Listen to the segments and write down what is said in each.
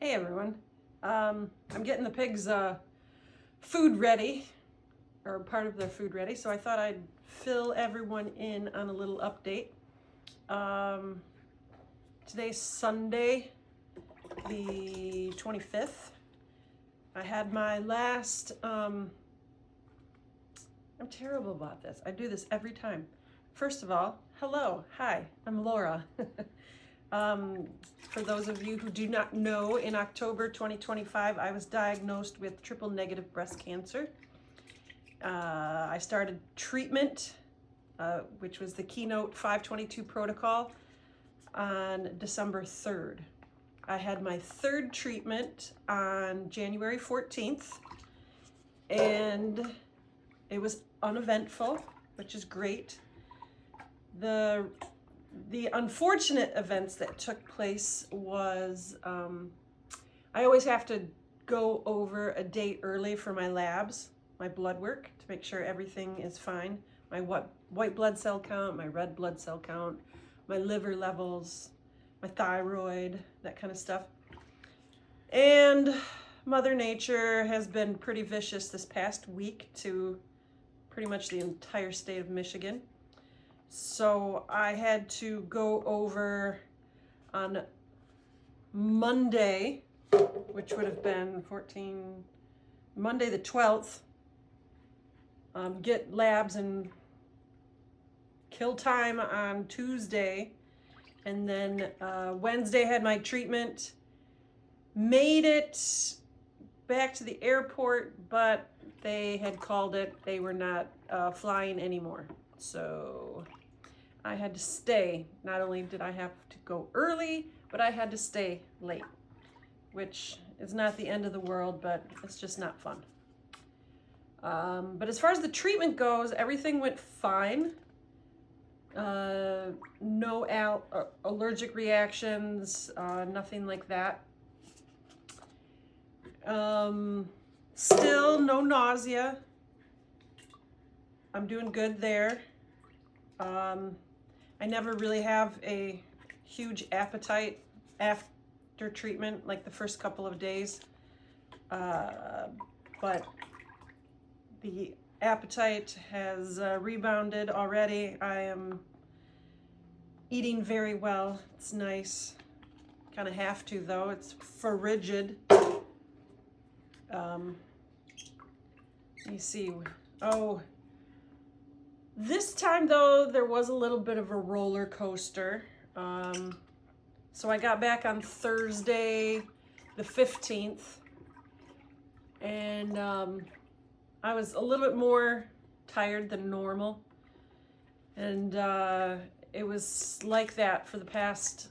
Hey everyone, I'm getting the pigs food ready, or part of their food ready, so I thought I'd fill everyone in on a little update. Today's Sunday, the 25th. I had my last, I'm terrible about this. I do this every time. First of all, hello, hi, I'm Laura. For those of you who do not know, in October 2025, I was diagnosed with triple negative breast cancer. I started treatment, which was the Keynote 522 protocol, on December 3rd. I had my third treatment on January 14th, and it was uneventful, which is great. The unfortunate events that took place was I always have to go over a date early for my labs, my blood work, to make sure everything is fine. My white blood cell count, my red blood cell count, my liver levels, my thyroid, that kind of stuff. And Mother Nature has been pretty vicious this past week to pretty much the entire state of Michigan. So I had to go over on Monday, which would have been Monday the 12th, get labs and kill time on Tuesday. And then Wednesday had my treatment, made it back to the airport, but they had called it, they were not flying anymore. So I had to stay. Not only did I have to go early, but I had to stay late, which is not the end of the world, but it's just not fun. But as far as the treatment goes, everything went fine. No allergic reactions, nothing like that. Still no nausea. I'm doing good there. I never really have a huge appetite after treatment, like the first couple of days. But the appetite has rebounded already. I am eating very well. It's nice. Kind of have to, though. It's frigid. Let me see. Oh. This time, though, there was a little bit of a roller coaster. So I got back on Thursday, the 15th, and I was a little bit more tired than normal. And it was like that for the past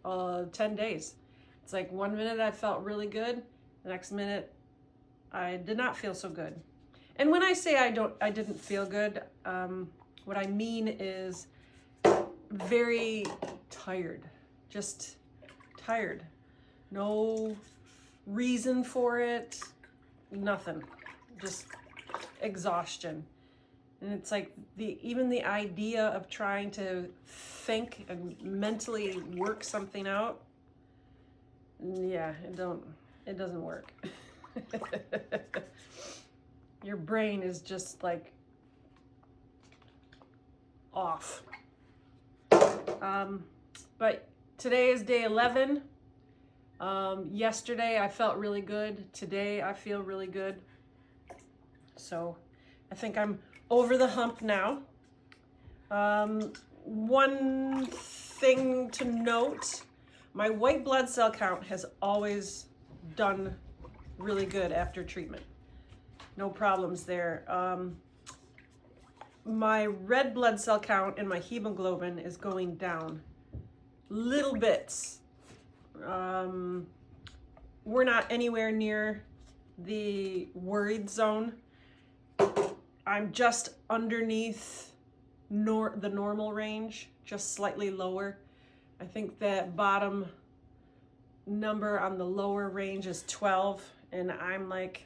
10 days. It's like 1 minute I felt really good, the next minute I did not feel so good. And when I say I didn't feel good, what I mean is very tired, just tired. No reason for it, nothing, just exhaustion. And it's like even the idea of trying to think and mentally work something out, yeah, it doesn't work. Your brain is just like off. But today is day 11. Yesterday I felt really good. Today I feel really good. So I think I'm over the hump now. One thing to note, my white blood cell count has always done really good after treatment. No problems there. My red blood cell count and my hemoglobin is going down. Little bits. We're not anywhere near the worried zone. I'm just underneath the normal range, just slightly lower. I think that bottom number on the lower range is 12, and I'm like,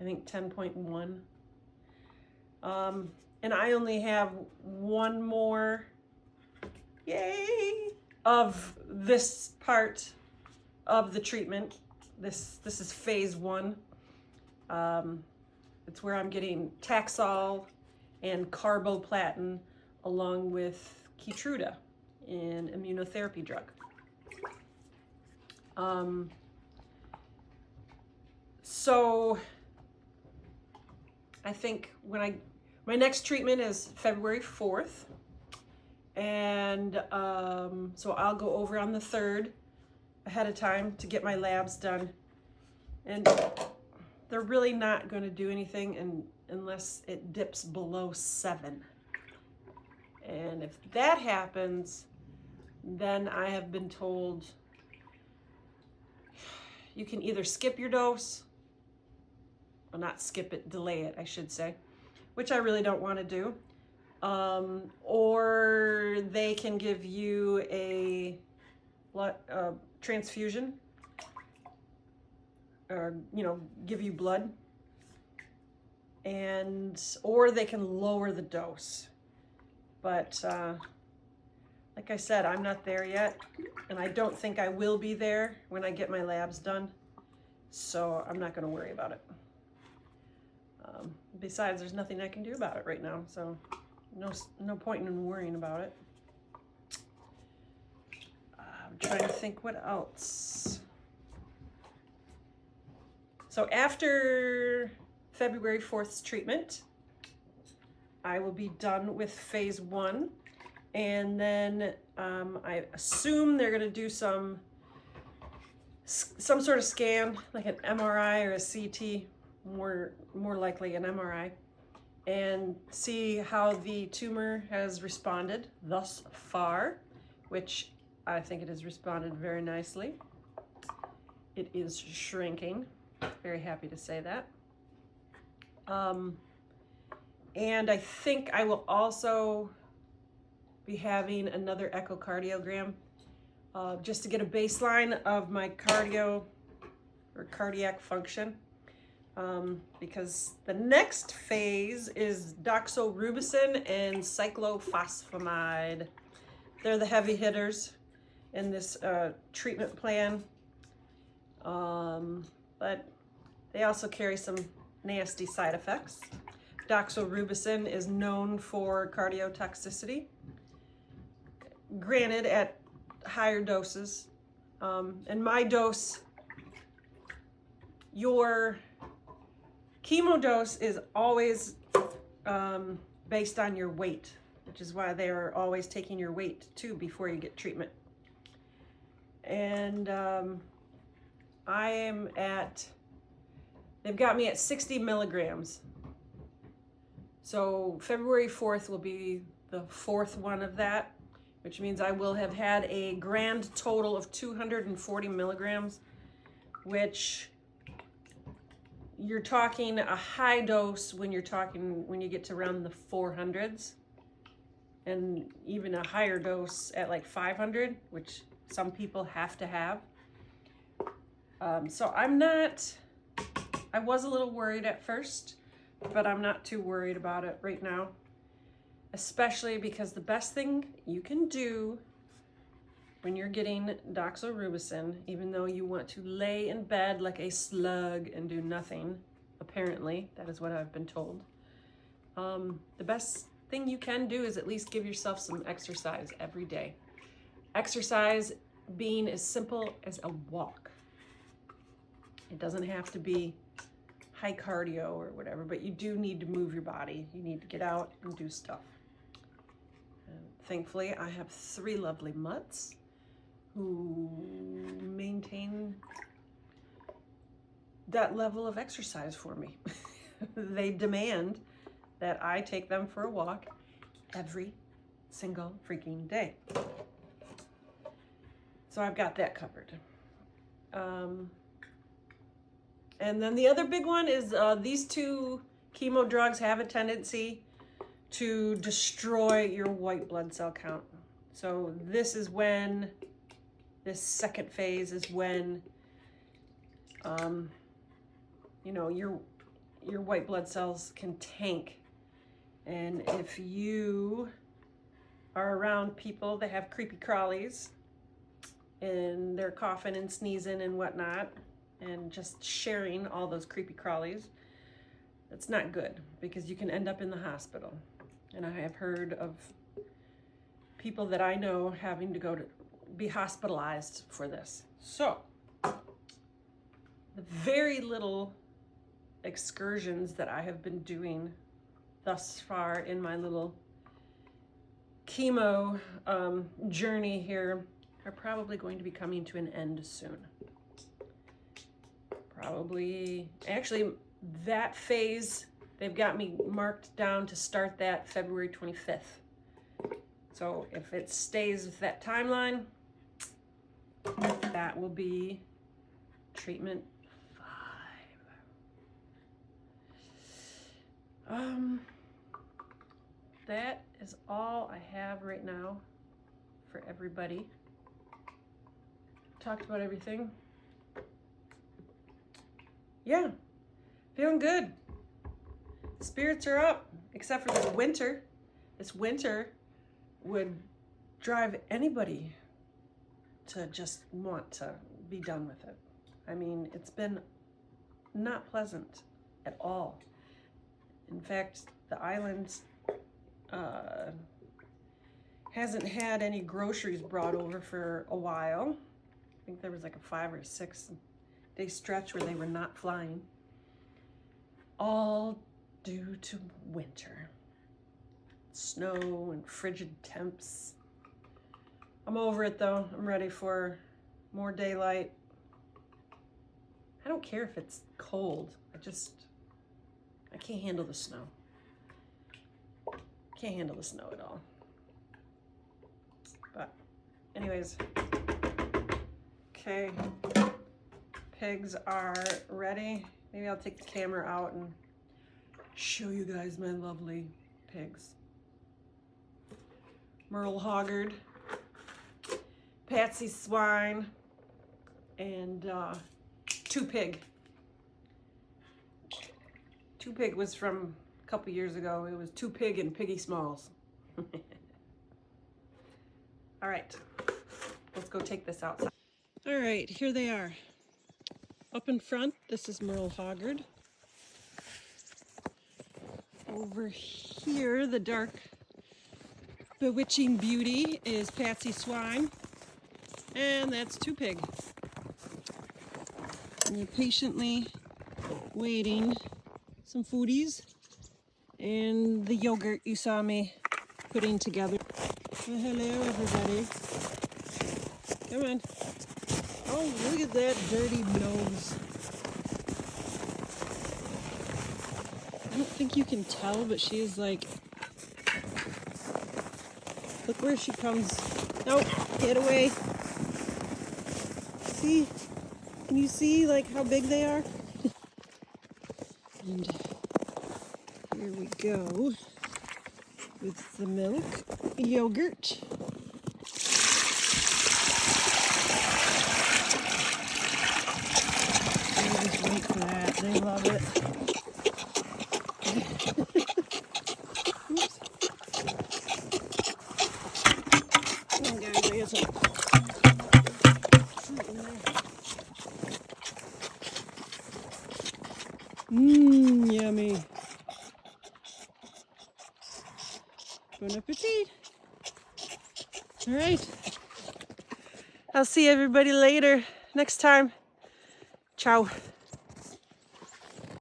I think 10.1. And I only have one more, yay, of this part of the treatment. This is phase 1. It's where I'm getting Taxol and carboplatin along with Keytruda, an immunotherapy drug. So I think my next treatment is February 4th. And so I'll go over on the 3rd ahead of time to get my labs done. And they're really not going to do anything unless it dips below 7. And if that happens, then I have been told you can either skip your dose, well, not skip it, delay it, I should say, which I really don't want to do. Or they can give you a transfusion, or give you blood, or they can lower the dose. But like I said, I'm not there yet, and I don't think I will be there when I get my labs done, so I'm not going to worry about it. Besides, there's nothing I can do about it right now, so no point in worrying about it. I'm trying to think what else. So after February 4th's treatment, I will be done with phase 1, and then I assume they're going to do some sort of scan, like an MRI or a CT, more likely an MRI, and see how the tumor has responded thus far, which I think it has responded very nicely. It is shrinking. Very happy to say that. And I think I will also be having another echocardiogram just to get a baseline of my cardiac function. Because the next phase is doxorubicin and cyclophosphamide. They're the heavy hitters in this treatment plan. But they also carry some nasty side effects. Doxorubicin is known for cardiotoxicity, granted at higher doses. And my dose, your chemo dose is always based on your weight, which is why they are always taking your weight too before you get treatment. And they've got me at 60 milligrams. So February 4th will be the 4th one of that, which means I will have had a grand total of 240 milligrams, which you're talking a high dose when you get to around the 400s, and even a higher dose at like 500, which some people have to have. So I was a little worried at first, but I'm not too worried about it right now, especially because the best thing you can do when you're getting doxorubicin, even though you want to lay in bed like a slug and do nothing, apparently, that is what I've been told, the best thing you can do is at least give yourself some exercise every day. Exercise being as simple as a walk. It doesn't have to be high cardio or whatever, but you do need to move your body. You need to get out and do stuff. And thankfully, I have 3 lovely mutts who maintain that level of exercise for me. They demand that I take them for a walk every single freaking day. So I've got that covered. And then the other big one is these 2 chemo drugs have a tendency to destroy your white blood cell count. So this second phase is when, your white blood cells can tank. And if you are around people that have creepy crawlies and they're coughing and sneezing and whatnot, and just sharing all those creepy crawlies. That's not good, because you can end up in the hospital. And I have heard of people that I know having to go to be hospitalized for this. So, the very little excursions that I have been doing thus far in my little chemo journey here are probably going to be coming to an end soon. Probably, actually, that phase, they've got me marked down to start that February 25th. So if it stays with that timeline, that will be treatment 5. That is all I have right now for everybody. Talked about everything. Yeah, feeling good. Spirits are up, except for the winter. This winter would drive anybody to just want to be done with it. I mean, it's been not pleasant at all. In fact, the island hasn't had any groceries brought over for a while. I think there was like a 5 or 6 day stretch where they were not flying. All due to winter. Snow and frigid temps. I'm over it though. I'm ready for more daylight. I don't care if it's cold. I can't handle the snow. Can't handle the snow at all. But anyways, okay, pigs are ready. Maybe I'll take the camera out and show you guys my lovely pigs. Merle Hoggard, Patsy Swine, and 2 Pig. 2 Pig was from a couple years ago. It was 2 Pig and Piggy Smalls. All right, let's go take this outside. All right, here they are. Up in front, this is Merle Hoggard. Over here, the dark, bewitching beauty is Patsy Swine, and that's 2 Pig. And you're patiently waiting some foodies and the yogurt you saw me putting together. Well, hello, everybody. Come on. Oh, look at that dirty nose. I don't think you can tell, but she is like, look where she comes. Nope, get away. See? Can you see like how big they are? And here we go with the milk, yogurt. They just wait for that. They love it. Oops. Come on, guys, I got some fruit in there. Yummy. Bon appetit. All right. I'll see everybody later next time. Ciao.